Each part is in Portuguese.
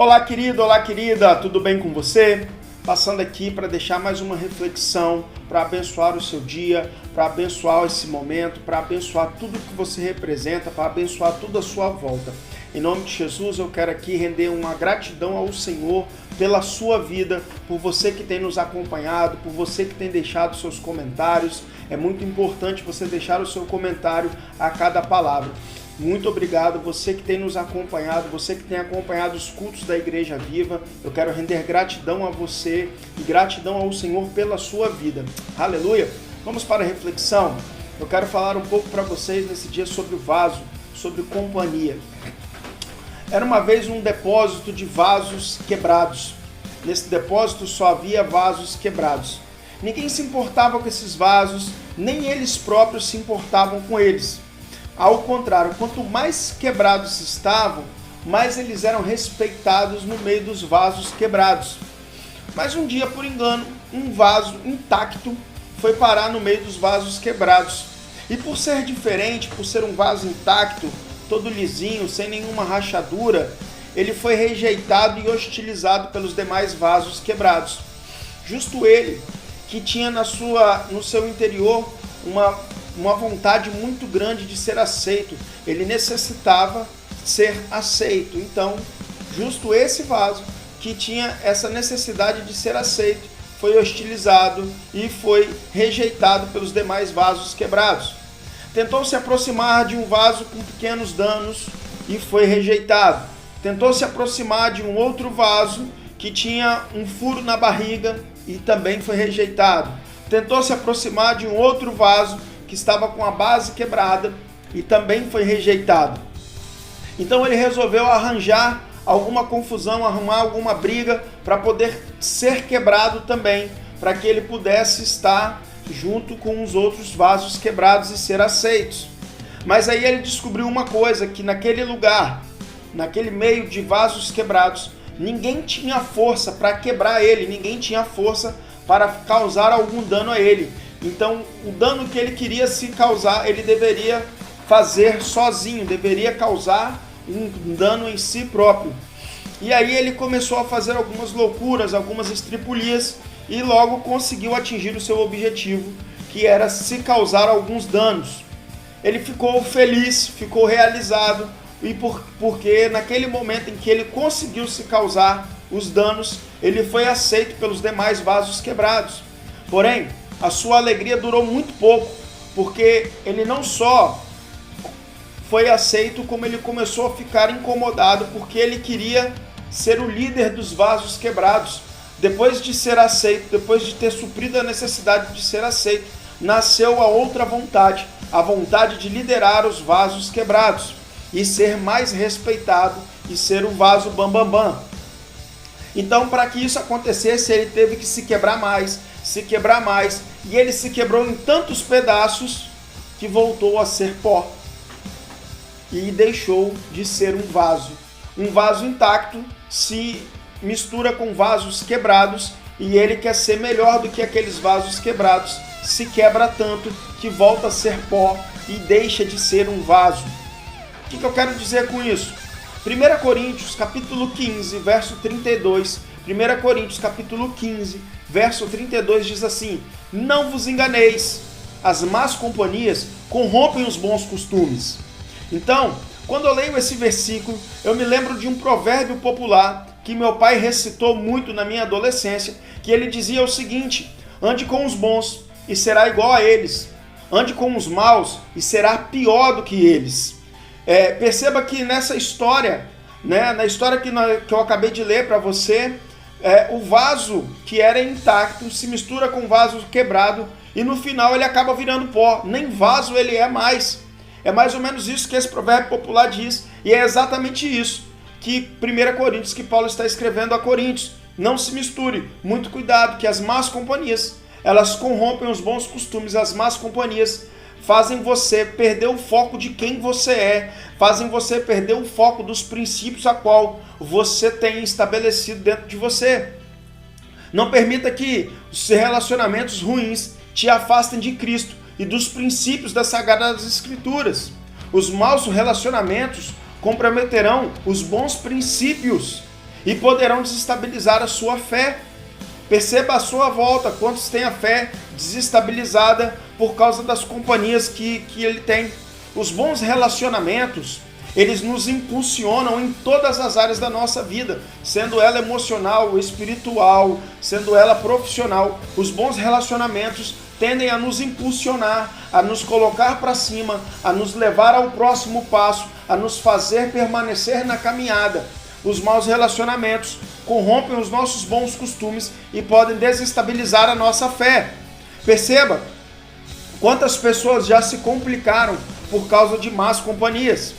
Olá, querido, olá, querida, tudo bem com você? Passando aqui para deixar mais uma reflexão, para abençoar o seu dia, para abençoar esse momento, para abençoar tudo que você representa, para abençoar tudo à sua volta. Em nome de Jesus, eu quero aqui render uma gratidão ao Senhor pela sua vida, por você que tem nos acompanhado, por você que tem deixado seus comentários. É muito importante você deixar o seu comentário a cada palavra. Muito obrigado, você que tem nos acompanhado, você que tem acompanhado os cultos da Igreja Viva. Eu quero render gratidão a você e gratidão ao Senhor pela sua vida. Aleluia! Vamos para a reflexão. Eu quero falar um pouco para vocês nesse dia sobre o vaso, sobre companhia. Era uma vez um depósito de vasos quebrados. Nesse depósito só havia vasos quebrados. Ninguém se importava com esses vasos, nem eles próprios se importavam com eles. Ao contrário, quanto mais quebrados estavam, mais eles eram respeitados no meio dos vasos quebrados. Mas um dia, por engano, um vaso intacto foi parar no meio dos vasos quebrados. E por ser diferente, por ser um vaso intacto, todo lisinho, sem nenhuma rachadura, ele foi rejeitado e hostilizado pelos demais vasos quebrados. Justo ele, que tinha no seu interior uma vontade muito grande de ser aceito. Ele necessitava ser aceito. Então, justo esse vaso que tinha essa necessidade de ser aceito, foi hostilizado e foi rejeitado pelos demais vasos quebrados. Tentou se aproximar de um vaso com pequenos danos e foi rejeitado. Tentou se aproximar de um outro vaso que tinha um furo na barriga e também foi rejeitado. Tentou se aproximar de um outro vaso que estava com a base quebrada e também foi rejeitado. Então ele resolveu arranjar alguma confusão, arrumar alguma briga para poder ser quebrado também, para que ele pudesse estar junto com os outros vasos quebrados e ser aceitos. Mas aí ele descobriu uma coisa, que naquele lugar, naquele meio de vasos quebrados, ninguém tinha força para quebrar ele, ninguém tinha força para causar algum dano a ele. Então, o dano que ele queria se causar, ele deveria fazer sozinho, deveria causar um dano em si próprio. E aí ele começou a fazer algumas loucuras, algumas estripulias, e logo conseguiu atingir o seu objetivo, que era se causar alguns danos. Ele ficou feliz, ficou realizado, e porque naquele momento em que ele conseguiu se causar os danos, ele foi aceito pelos demais vasos quebrados. Porém, a sua alegria durou muito pouco, porque ele não só foi aceito, como ele começou a ficar incomodado, porque ele queria ser o líder dos vasos quebrados. Depois de ser aceito, depois de ter suprido a necessidade de ser aceito, nasceu a outra vontade, a vontade de liderar os vasos quebrados e ser mais respeitado e ser o vaso bambambam. Então, para que isso acontecesse, ele teve que se quebrar mais, e ele se quebrou em tantos pedaços que voltou a ser pó e deixou de ser um vaso. Um vaso intacto se mistura com vasos quebrados e ele quer ser melhor do que aqueles vasos quebrados, se quebra tanto que volta a ser pó e deixa de ser um vaso. O que eu quero dizer com isso? 1 Coríntios capítulo 15, verso 32, 1 Coríntios capítulo 15, verso 32 diz assim: não vos enganeis, as más companhias corrompem os bons costumes. Então, quando eu leio esse versículo, eu me lembro de um provérbio popular que meu pai recitou muito na minha adolescência, que ele dizia o seguinte: ande com os bons e será igual a eles, ande com os maus e será pior do que eles. Perceba que nessa história, na história que eu acabei de ler para você, o vaso que era intacto se mistura com o vaso quebrado e no final ele acaba virando pó. Nem vaso ele é mais. É mais ou menos isso que esse provérbio popular diz, e é exatamente isso que 1 Coríntios, que Paulo está escrevendo a Coríntios. Não se misture, muito cuidado, que as más companhias, elas corrompem os bons costumes. As más companhias fazem você perder o foco de quem você é, fazem você perder o foco dos princípios a qual você tem estabelecido dentro de você. Não permita que os relacionamentos ruins te afastem de Cristo e dos princípios das Sagradas Escrituras. Os maus relacionamentos comprometerão os bons princípios e poderão desestabilizar a sua fé. Perceba à sua volta quantos têm a fé desestabilizada por causa das companhias que ele tem. Os bons relacionamentos, eles nos impulsionam em todas as áreas da nossa vida, sendo ela emocional, espiritual, sendo ela profissional. Os bons relacionamentos tendem a nos impulsionar, a nos colocar para cima, a nos levar ao próximo passo, a nos fazer permanecer na caminhada. Os maus relacionamentos corrompem os nossos bons costumes e podem desestabilizar a nossa fé. Perceba quantas pessoas já se complicaram por causa de más companhias.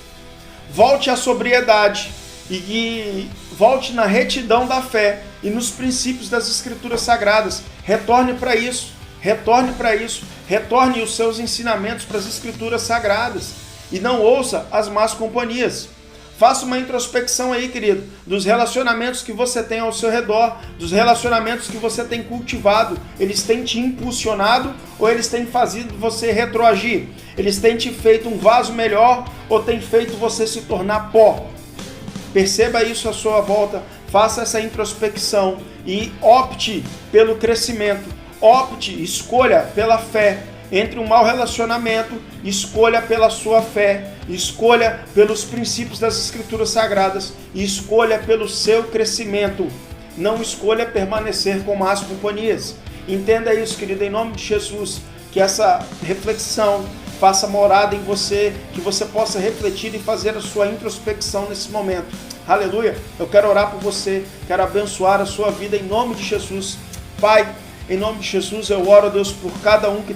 Volte à sobriedade e volte na retidão da fé e nos princípios das Escrituras Sagradas. Retorne para isso, retorne os seus ensinamentos para as Escrituras Sagradas e não ouça as más companhias. Faça uma introspecção aí, querido, dos relacionamentos que você tem ao seu redor, dos relacionamentos que você tem cultivado. Eles têm te impulsionado ou eles têm fazido você retroagir? Eles têm te feito um vaso melhor ou têm feito você se tornar pó? Perceba isso à sua volta, faça essa introspecção e opte pelo crescimento, escolha pela fé. Entre um mau relacionamento, escolha pela sua fé, escolha pelos princípios das Escrituras Sagradas e escolha pelo seu crescimento. Não escolha permanecer com más companhias. Entenda isso, querido, em nome de Jesus, que essa reflexão faça morada em você, que você possa refletir e fazer a sua introspecção nesse momento. Aleluia! Eu quero orar por você, quero abençoar a sua vida em nome de Jesus. Pai, em nome de Jesus, eu oro, Deus, por cada um que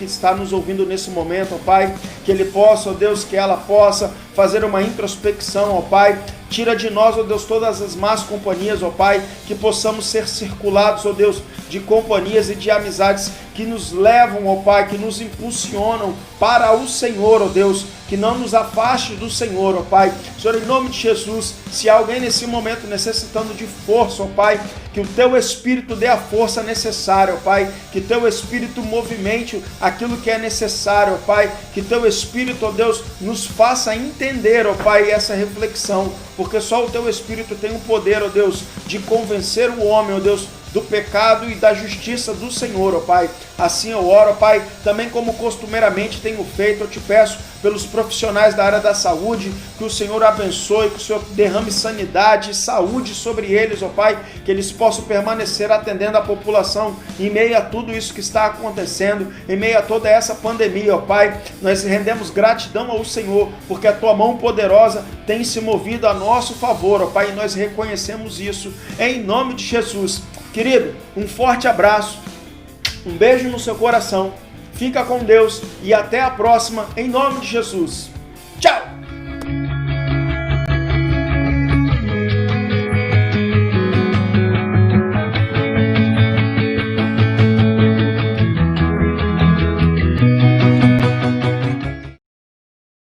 está nos ouvindo nesse momento, ó Pai, que ele possa, ó Deus, que ela possa fazer uma introspecção, ó Pai. Tira de nós, ó Deus, todas as más companhias, ó Pai, que possamos ser circulados, ó Deus, de companhias e de amizades que nos levam, ó Pai, que nos impulsionam para o Senhor, ó Deus, que não nos afaste do Senhor, ó Pai. Senhor, em nome de Jesus, se há alguém nesse momento necessitando de força, ó Pai, que o Teu Espírito dê a força necessária, ó Pai, que Teu Espírito movimente aquilo que é necessário, ó Pai, que Teu Espírito, ó Deus, nos faça entender, ó Pai, essa reflexão, porque só o Teu Espírito tem o poder, ó Deus, de convencer o homem, ó Deus, do pecado e da justiça do Senhor, ó Pai. Assim eu oro, ó Pai, também como costumeiramente tenho feito, eu te peço pelos profissionais da área da saúde, que o Senhor abençoe, que o Senhor derrame sanidade e saúde sobre eles, ó Pai, que eles possam permanecer atendendo a população em meio a tudo isso que está acontecendo, em meio a toda essa pandemia, ó Pai. Nós rendemos gratidão ao Senhor, porque a Tua mão poderosa tem se movido a nosso favor, ó Pai, e nós reconhecemos isso em nome de Jesus. Querido, um forte abraço, um beijo no seu coração, fica com Deus e até a próxima, em nome de Jesus. Tchau!